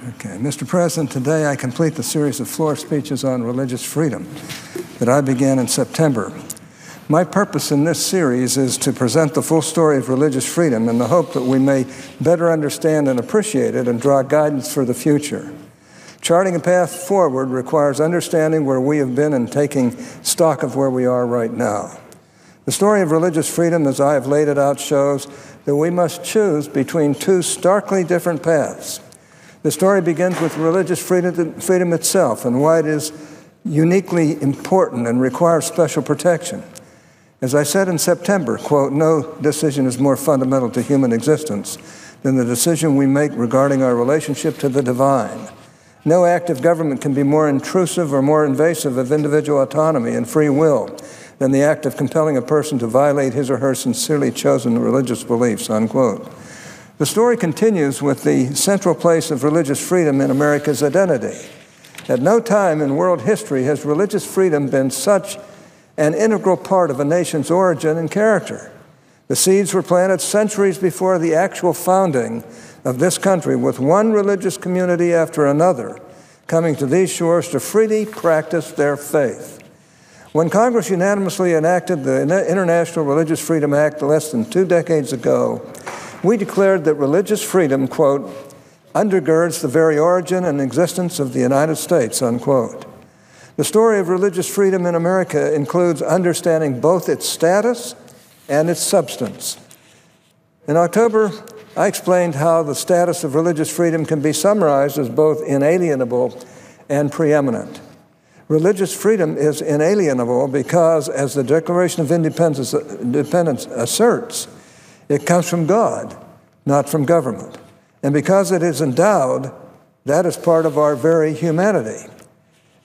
Okay, Mr. President, today I complete the series of floor speeches on religious freedom that I began in September. My purpose in this series is to present the full story of religious freedom in the hope that we may better understand and appreciate it and draw guidance for the future. Charting a path forward requires understanding where we have been and taking stock of where we are right now. The story of religious freedom, as I have laid it out, shows that we must choose between two starkly different paths. The story begins with religious freedom itself and why it is uniquely important and requires special protection. As I said in September, quote, "No decision is more fundamental to human existence than the decision we make regarding our relationship to the divine. No act of government can be more intrusive or more invasive of individual autonomy and free will than the act of compelling a person to violate his or her sincerely chosen religious beliefs," unquote. The story continues with the central place of religious freedom in America's identity. At no time in world history has religious freedom been such an integral part of a nation's origin and character. The seeds were planted centuries before the actual founding of this country, with one religious community after another coming to these shores to freely practice their faith. When Congress unanimously enacted the International Religious Freedom Act less than 2 decades ago, we declared that religious freedom, quote, "undergirds the very origin and existence of the United States," unquote. The story of religious freedom in America includes understanding both its status and its substance. In October, I explained how the status of religious freedom can be summarized as both inalienable and preeminent. Religious freedom is inalienable because, as the Declaration of Independence asserts, it comes from God, not from government. And because it is endowed, that is part of our very humanity.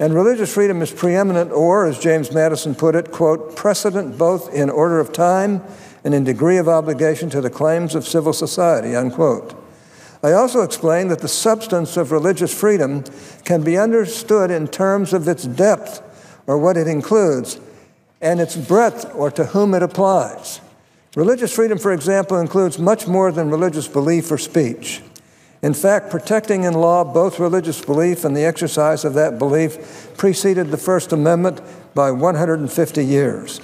And religious freedom is preeminent, or, as James Madison put it, quote, "precedent both in order of time and in degree of obligation to the claims of civil society," unquote. I also explained that the substance of religious freedom can be understood in terms of its depth, or what it includes, and its breadth, or to whom it applies. Religious freedom, for example, includes much more than religious belief or speech. In fact, protecting in law both religious belief and the exercise of that belief preceded the First Amendment by 150 years.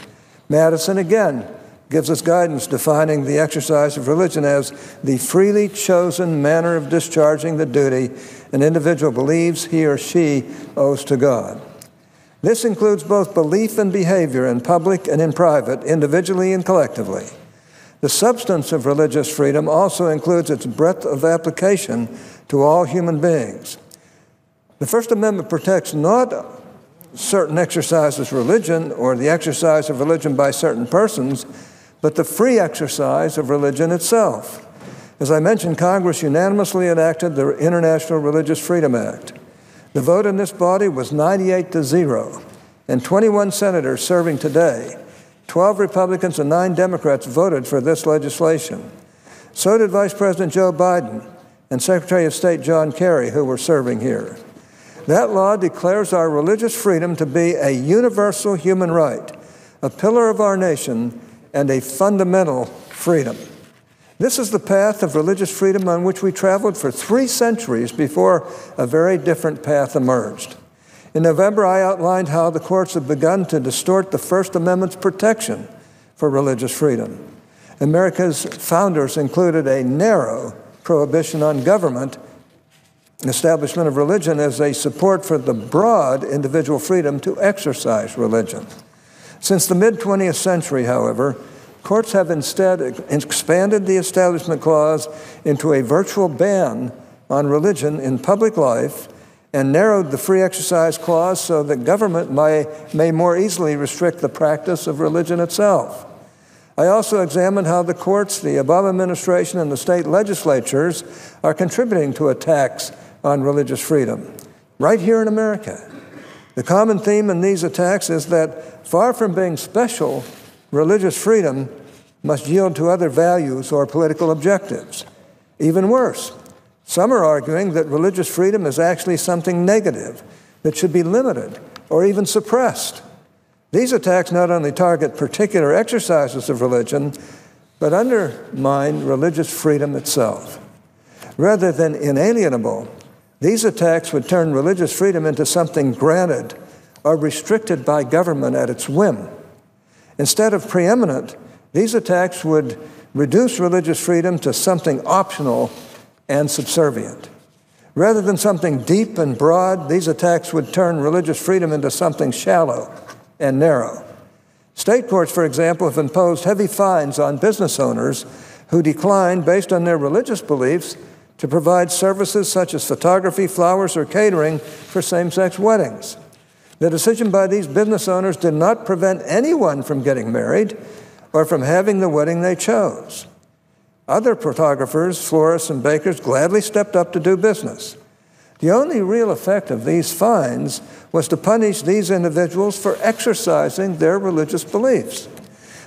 Madison, again, gives us guidance defining the exercise of religion as the freely chosen manner of discharging the duty an individual believes he or she owes to God. This includes both belief and behavior in public and in private, individually and collectively. The substance of religious freedom also includes its breadth of application to all human beings. The First Amendment protects not certain exercises of religion or the exercise of religion by certain persons, but the free exercise of religion itself. As I mentioned, Congress unanimously enacted the International Religious Freedom Act. The vote in this body was 98-0, and 21 senators serving today, 12 Republicans and 9 Democrats voted for this legislation. So did Vice President Joe Biden and Secretary of State John Kerry, who were serving here. That law declares our religious freedom to be a universal human right, a pillar of our nation, and a fundamental freedom. This is the path of religious freedom on which we traveled for 3 centuries before a very different path emerged. In November, I outlined how the courts have begun to distort the First Amendment's protection for religious freedom. America's founders included a narrow prohibition on government establishment of religion as a support for the broad individual freedom to exercise religion. Since the mid-20th century, however, courts have instead expanded the Establishment Clause into a virtual ban on religion in public life and narrowed the Free Exercise Clause so that government may more easily restrict the practice of religion itself. I also examined how the courts, the Obama administration, and the state legislatures are contributing to attacks on religious freedom, right here in America. The common theme in these attacks is that far from being special, religious freedom must yield to other values or political objectives. Even worse, some are arguing that religious freedom is actually something negative that should be limited or even suppressed. These attacks not only target particular exercises of religion, but undermine religious freedom itself. Rather than inalienable, These attacks would turn religious freedom into something granted or restricted by government at its whim. Instead of preeminent, these attacks would reduce religious freedom to something optional and subservient. Rather than something deep and broad, these attacks would turn religious freedom into something shallow and narrow. State courts, for example, have imposed heavy fines on business owners who decline, based on their religious beliefs, to provide services such as photography, flowers, or catering for same-sex weddings. The decision by these business owners did not prevent anyone from getting married or from having the wedding they chose. Other photographers, florists, and bakers gladly stepped up to do business. The only real effect of these fines was to punish these individuals for exercising their religious beliefs.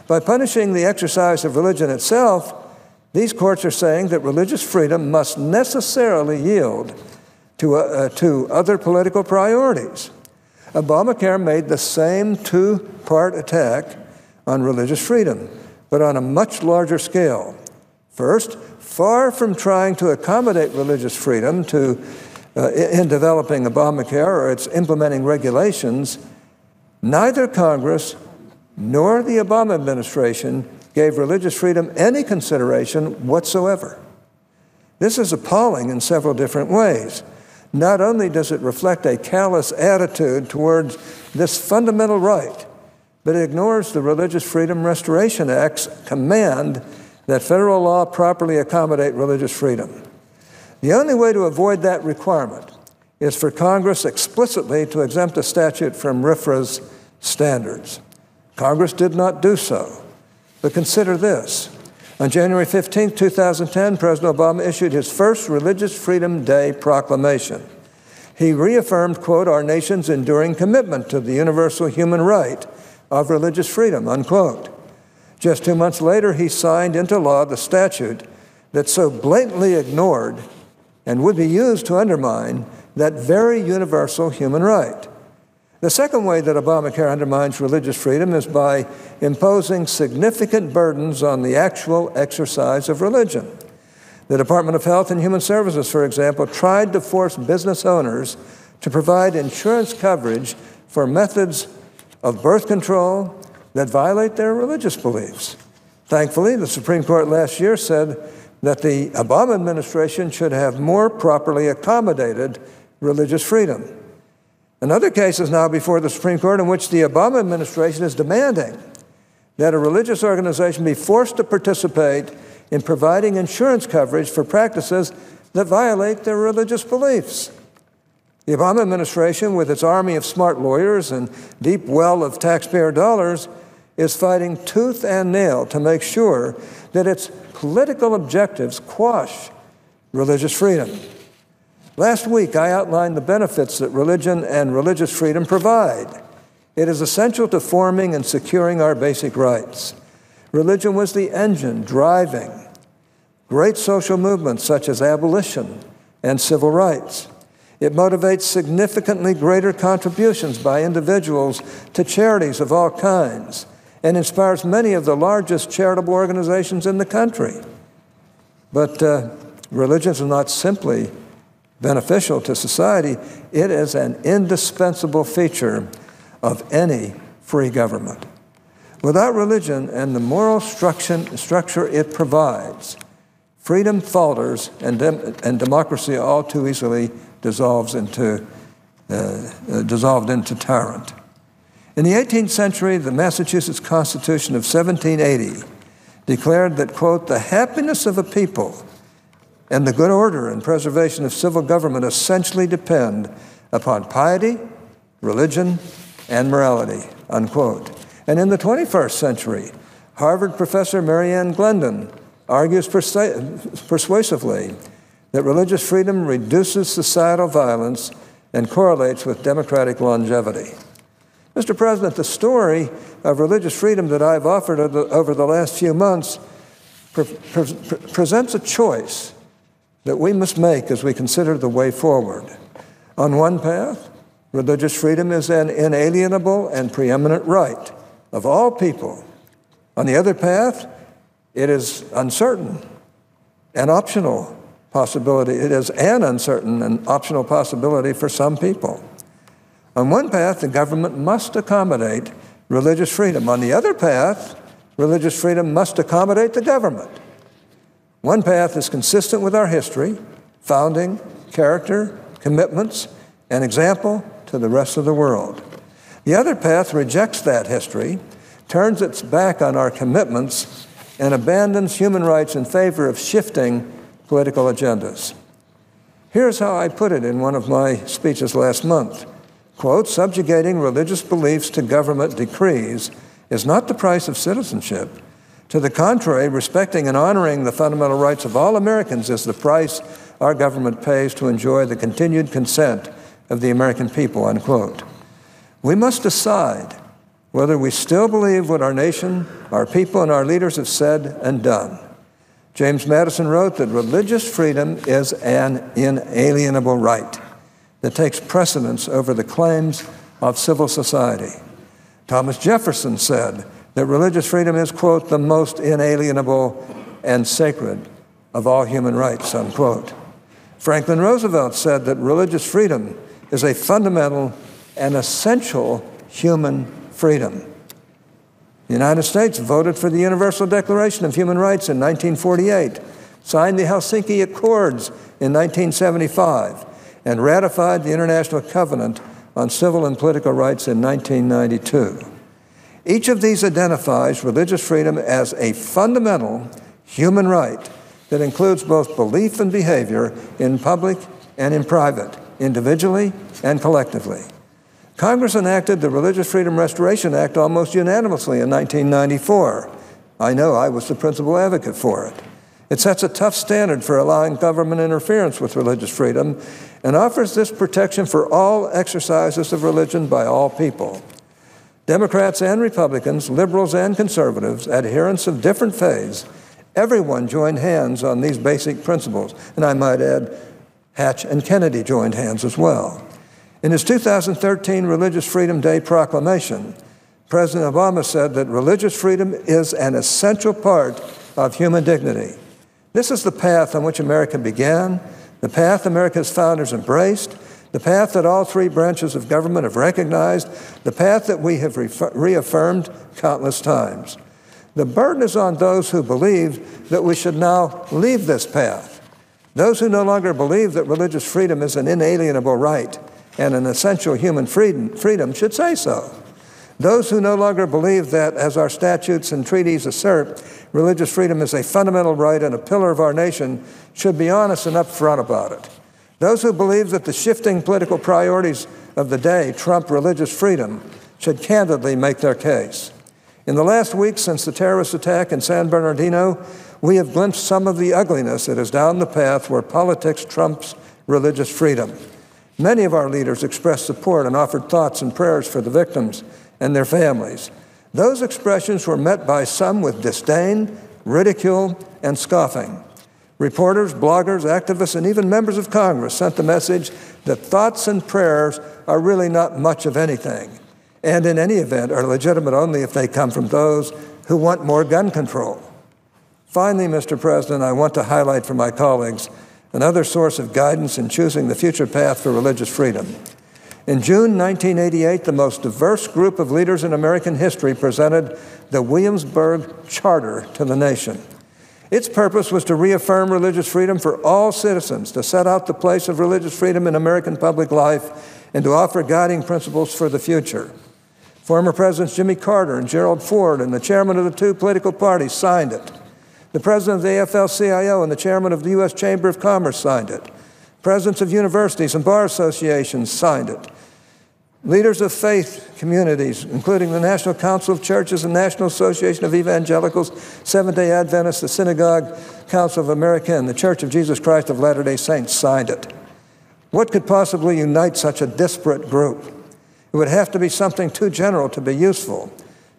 By punishing the exercise of religion itself, these courts are saying that religious freedom must necessarily yield to other political priorities. Obamacare made the same two-part attack on religious freedom, but on a much larger scale. First, far from trying to accommodate religious freedom in developing Obamacare or its implementing regulations, neither Congress nor the Obama administration gave religious freedom any consideration whatsoever. This is appalling in several different ways. Not only does it reflect a callous attitude towards this fundamental right, but it ignores the Religious Freedom Restoration Act's command that federal law properly accommodate religious freedom. The only way to avoid that requirement is for Congress explicitly to exempt a statute from RFRA's standards. Congress did not do so. But consider this. On January 15, 2010, President Obama issued his first Religious Freedom Day proclamation. He reaffirmed, quote, "our nation's enduring commitment to the universal human right of religious freedom," unquote. Just 2 months later, he signed into law the statute that so blatantly ignored and would be used to undermine that very universal human right. The second way that Obamacare undermines religious freedom is by imposing significant burdens on the actual exercise of religion. The Department of Health and Human Services, for example, tried to force business owners to provide insurance coverage for methods of birth control that violate their religious beliefs. Thankfully, the Supreme Court last year said that the Obama administration should have more properly accommodated religious freedom. Another case is now before the Supreme Court in which the Obama administration is demanding that a religious organization be forced to participate in providing insurance coverage for practices that violate their religious beliefs. The Obama administration, with its army of smart lawyers and deep well of taxpayer dollars, is fighting tooth and nail to make sure that its political objectives quash religious freedom. Last week, I outlined the benefits that religion and religious freedom provide. It is essential to forming and securing our basic rights. Religion was the engine driving great social movements such as abolition and civil rights. It motivates significantly greater contributions by individuals to charities of all kinds and inspires many of the largest charitable organizations in the country. But religion is not simply beneficial to society, it is an indispensable feature of any free government. Without religion and the moral structure it provides, freedom falters and democracy all too easily dissolved into tyrant. In the 18th century, the Massachusetts Constitution of 1780 declared that, quote, "the happiness of a people and the good order and preservation of civil government essentially depend upon piety, religion, and morality," unquote. And in the 21st century, Harvard professor Marianne Glendon argues persuasively that religious freedom reduces societal violence and correlates with democratic longevity. Mr. President, the story of religious freedom that I've offered over the last few months presents a choice that we must make as we consider the way forward. On one path, religious freedom is an inalienable and preeminent right of all people. On the other path, it is uncertain and optional possibility. It is an uncertain and optional possibility for some people. On one path, the government must accommodate religious freedom. On the other path, religious freedom must accommodate the government. One path is consistent with our history, founding, character, commitments, and example to the rest of the world. The other path rejects that history, turns its back on our commitments, and abandons human rights in favor of shifting political agendas. Here's how I put it in one of my speeches last month. Quote, "Subjugating religious beliefs to government decrees is not the price of citizenship. To the contrary, respecting and honoring the fundamental rights of all Americans is the price our government pays to enjoy the continued consent of the American people," unquote. We must decide whether we still believe what our nation, our people, and our leaders have said and done. James Madison wrote that religious freedom is an inalienable right that takes precedence over the claims of civil society. Thomas Jefferson said that religious freedom is, quote, "the most inalienable and sacred of all human rights," unquote. Franklin Roosevelt said that religious freedom is a fundamental and essential human freedom. The United States voted for the Universal Declaration of Human Rights in 1948, signed the Helsinki Accords in 1975, and ratified the International Covenant on Civil and Political Rights in 1992. Each of these identifies religious freedom as a fundamental human right that includes both belief and behavior in public and in private, individually and collectively. Congress enacted the Religious Freedom Restoration Act almost unanimously in 1994. I know I was the principal advocate for it. It sets a tough standard for allowing government interference with religious freedom and offers this protection for all exercises of religion by all people. Democrats and Republicans, liberals and conservatives, adherents of different faiths, everyone joined hands on these basic principles. And I might add, Hatch and Kennedy joined hands as well. In his 2013 Religious Freedom Day proclamation, President Obama said that religious freedom is an essential part of human dignity. This is the path on which America began, the path America's founders embraced, the path that all three branches of government have recognized, the path that we have reaffirmed countless times. The burden is on those who believe that we should now leave this path. Those who no longer believe that religious freedom is an inalienable right and an essential human freedom should say so. Those who no longer believe that, as our statutes and treaties assert, religious freedom is a fundamental right and a pillar of our nation should be honest and upfront about it. Those who believe that the shifting political priorities of the day trump religious freedom should candidly make their case. In the last week since the terrorist attack in San Bernardino, we have glimpsed some of the ugliness that is down the path where politics trumps religious freedom. Many of our leaders expressed support and offered thoughts and prayers for the victims and their families. Those expressions were met by some with disdain, ridicule, and scoffing. Reporters, bloggers, activists, and even members of Congress sent the message that thoughts and prayers are really not much of anything, and in any event are legitimate only if they come from those who want more gun control. Finally, Mr. President, I want to highlight for my colleagues another source of guidance in choosing the future path for religious freedom. In June 1988, the most diverse group of leaders in American history presented the Williamsburg Charter to the nation. Its purpose was to reaffirm religious freedom for all citizens, to set out the place of religious freedom in American public life, and to offer guiding principles for the future. Former Presidents Jimmy Carter and Gerald Ford and the chairman of the two political parties signed it. The president of the AFL-CIO and the chairman of the U.S. Chamber of Commerce signed it. Presidents of universities and bar associations signed it. Leaders of faith communities, including the National Council of Churches and National Association of Evangelicals, Seventh-day Adventists, the Synagogue Council of America, and the Church of Jesus Christ of Latter-day Saints signed it. What could possibly unite such a disparate group? It would have to be something too general to be useful.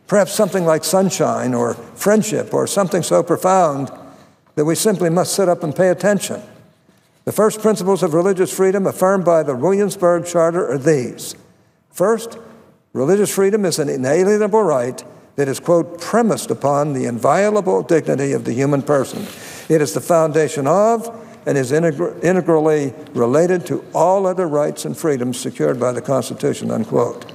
Perhaps something like sunshine or friendship or something so profound that we simply must sit up and pay attention. The first principles of religious freedom affirmed by the Williamsburg Charter are these. First, religious freedom is an inalienable right that is, quote, premised upon the inviolable dignity of the human person. It is the foundation of and is integrally related to all other rights and freedoms secured by the Constitution, unquote.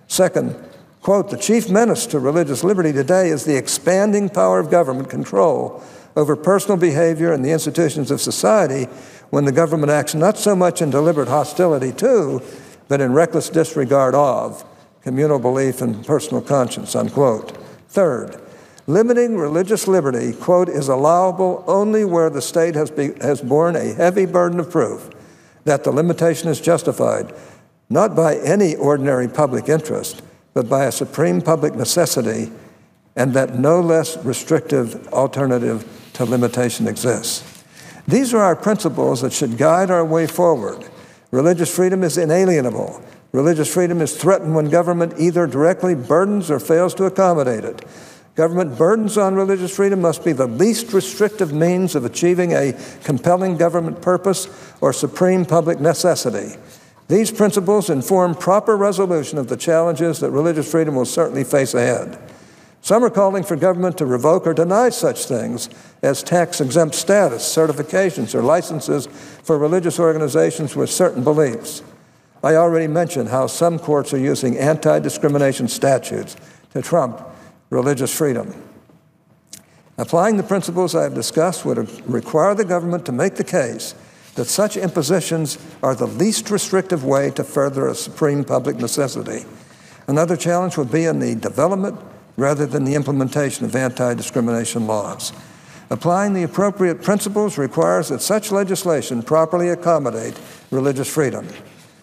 Second, quote, the chief menace to religious liberty today is the expanding power of government control over personal behavior and the institutions of society when the government acts not so much in deliberate hostility to, but in reckless disregard of communal belief and personal conscience, unquote. Third, limiting religious liberty, quote, is allowable only where the state has borne a heavy burden of proof that the limitation is justified, not by any ordinary public interest, but by a supreme public necessity, and that no less restrictive alternative to limitation exists. These are our principles that should guide our way forward. Religious freedom is inalienable. Religious freedom is threatened when government either directly burdens or fails to accommodate it. Government burdens on religious freedom must be the least restrictive means of achieving a compelling government purpose or supreme public necessity. These principles inform proper resolution of the challenges that religious freedom will certainly face ahead. Some are calling for government to revoke or deny such things as tax-exempt status, certifications, or licenses for religious organizations with certain beliefs. I already mentioned how some courts are using anti-discrimination statutes to trump religious freedom. Applying the principles I have discussed would require the government to make the case that such impositions are the least restrictive way to further a supreme public necessity. Another challenge would be in the development rather than the implementation of anti-discrimination laws. Applying the appropriate principles requires that such legislation properly accommodate religious freedom.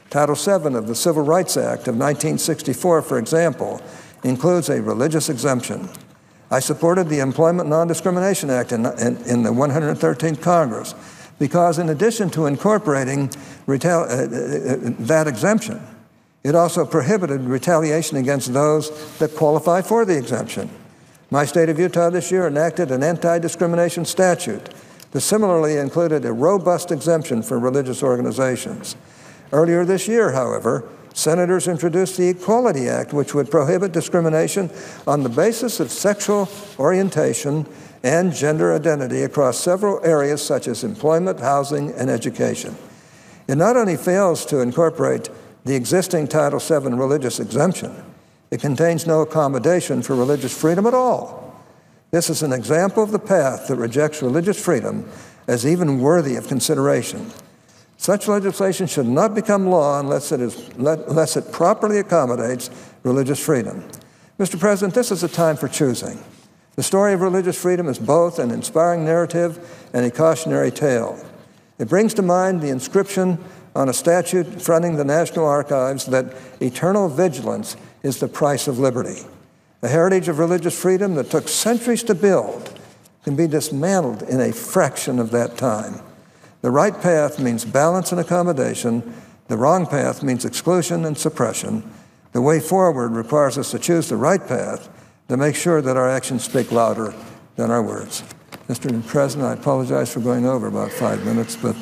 Title VII of the Civil Rights Act of 1964, for example, includes a religious exemption. I supported the Employment Non-Discrimination Act in the 113th Congress because in addition to incorporating that exemption, it also prohibited retaliation against those that qualify for the exemption. My state of Utah this year enacted an anti-discrimination statute that similarly included a robust exemption for religious organizations. Earlier this year, however, senators introduced the Equality Act, which would prohibit discrimination on the basis of sexual orientation and gender identity across several areas such as employment, housing, and education. It not only fails to incorporate the existing Title VII religious exemption, it contains no accommodation for religious freedom at all. This is an example of the path that rejects religious freedom as even worthy of consideration. Such legislation should not become law unless it properly accommodates religious freedom. Mr. President, this is a time for choosing. The story of religious freedom is both an inspiring narrative and a cautionary tale. It brings to mind the inscription on a statue fronting the National Archives that eternal vigilance is the price of liberty. The heritage of religious freedom that took centuries to build can be dismantled in a fraction of that time. The right path means balance and accommodation. The wrong path means exclusion and suppression. The way forward requires us to choose the right path to make sure that our actions speak louder than our words. Mr. President, I apologize for going over about 5 minutes, but